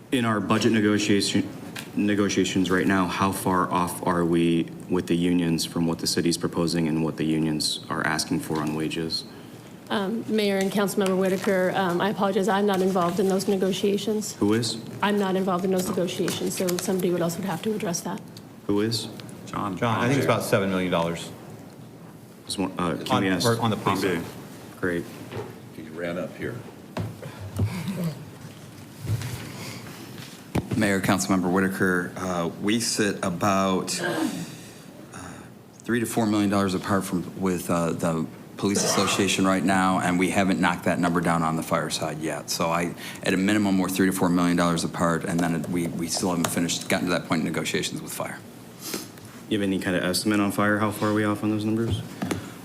In our budget negotiations right now, how far off are we with the unions from what the city's proposing and what the unions are asking for on wages? Mayor and Councilmember Whitaker, I apologize, I'm not involved in those negotiations. Who is? I'm not involved in those negotiations, so somebody else would have to address that. Who is? John, I think it's about $7 million Can we ask? on the police side. Great. You ran up here. Mayor, Councilmember Whitaker, we sit about $3 to $4 million apart with the Police Association right now, and we haven't knocked that number down on the fire side yet. So at a minimum, we're $3 to $4 million apart, and then we still haven't gotten to that point in negotiations with fire. You have any kind of estimate on fire? How far are we off on those numbers?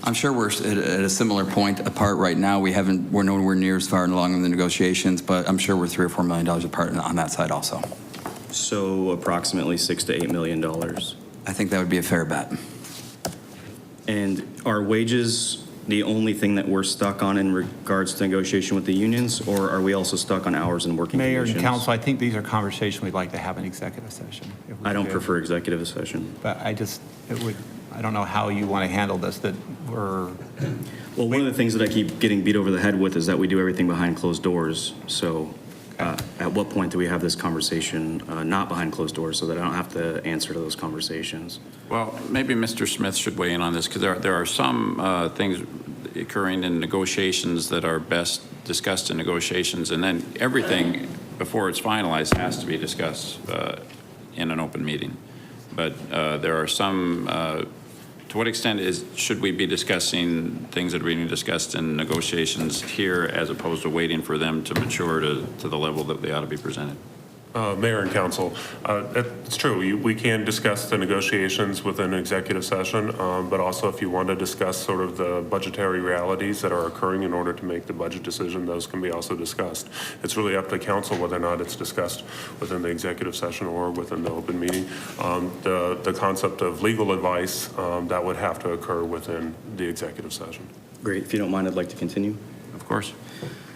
I'm sure we're at a similar point apart right now. We're nowhere near as far along in the negotiations, but I'm sure we're $3 or $4 million apart on that side also. So approximately $6 to $8 million. I think that would be a fair bet. And are wages the only thing that we're stuck on in regards to negotiation with the unions, or are we also stuck on hours and working Mayor conditions? and council, I think these are conversations we'd like to have in executive session. If we I don't could. prefer executive session. But I don't know how you want to handle this, that we're. Well, one of the things that I keep getting beat over the head with is that we do everything behind closed doors. So at what point do we have this conversation not behind closed doors so that I don't have to answer to those conversations? Well, maybe Mr. Smith should weigh in on this, because there are some things occurring in negotiations that are best discussed in negotiations, and then everything before it's finalized has to be discussed in an open meeting. But there are some, to what extent should we be discussing things that are being discussed in negotiations here as opposed to waiting for them to mature to the level that they ought to be presented? Mayor and council, it's true. We can discuss the negotiations within executive session, but also if you want to discuss sort of the budgetary realities that are occurring in order to make the budget decision, those can be also discussed. It's really up to council whether or not it's discussed within the executive session or within the open meeting. The concept of legal advice, that would have to occur within the executive session. Great. If you don't mind, I'd like to continue. Of course.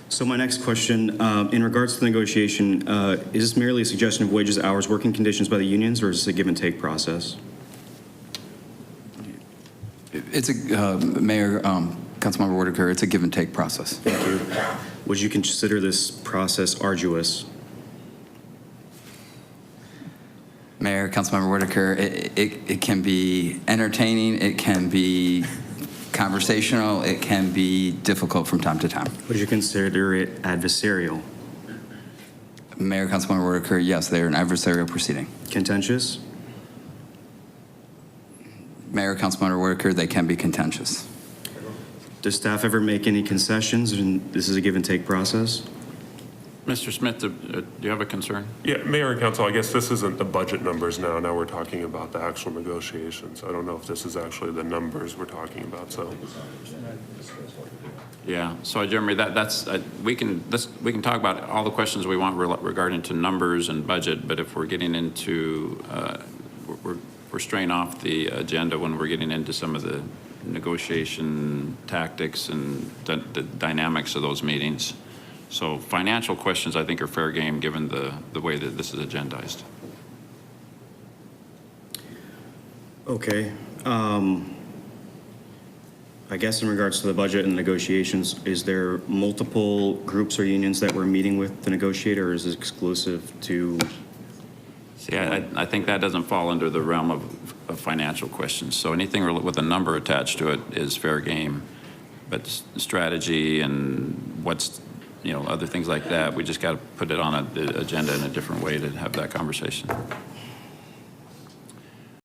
So my next question, in regards to the negotiation, is this merely a suggestion of wages, hours, working conditions by the unions, or is this a give and take process? It's a, Mayor, Councilmember Whitaker, it's a give and take process. Thank you. Would you consider this process arduous? Mayor, Councilmember Whitaker, it can be entertaining, it can be conversational, it can be difficult from time to time. Would you consider it adversarial? Mayor, Councilmember Whitaker, yes, they are an adversarial proceeding. Contentious? Mayor, Councilmember Whitaker, they can be contentious. Does staff ever make any concessions, and this is a give and take process? Mr. Smith, do you have a concern? Yeah, Mayor and council, I guess this isn't the budget numbers now. Now we're talking about the actual negotiations. I don't know if this is actually the numbers we're talking about, so. Yeah, so Jeremy, that's we can talk about all the questions we want regarding to numbers and budget, but if we're getting into, we're straying off the agenda when we're getting into some of the negotiation tactics and the dynamics of those meetings. So financial questions, I think, are fair game given the way that this is agendized. Okay. I guess in regards to the budget and negotiations, is there multiple groups or unions that we're meeting with to negotiate, or is it exclusive to? See, I think that doesn't fall under the realm of financial questions. So anything with a number attached to it is fair game. But strategy and what's, other things like that, we just got to put it on the agenda in a different way to have that conversation.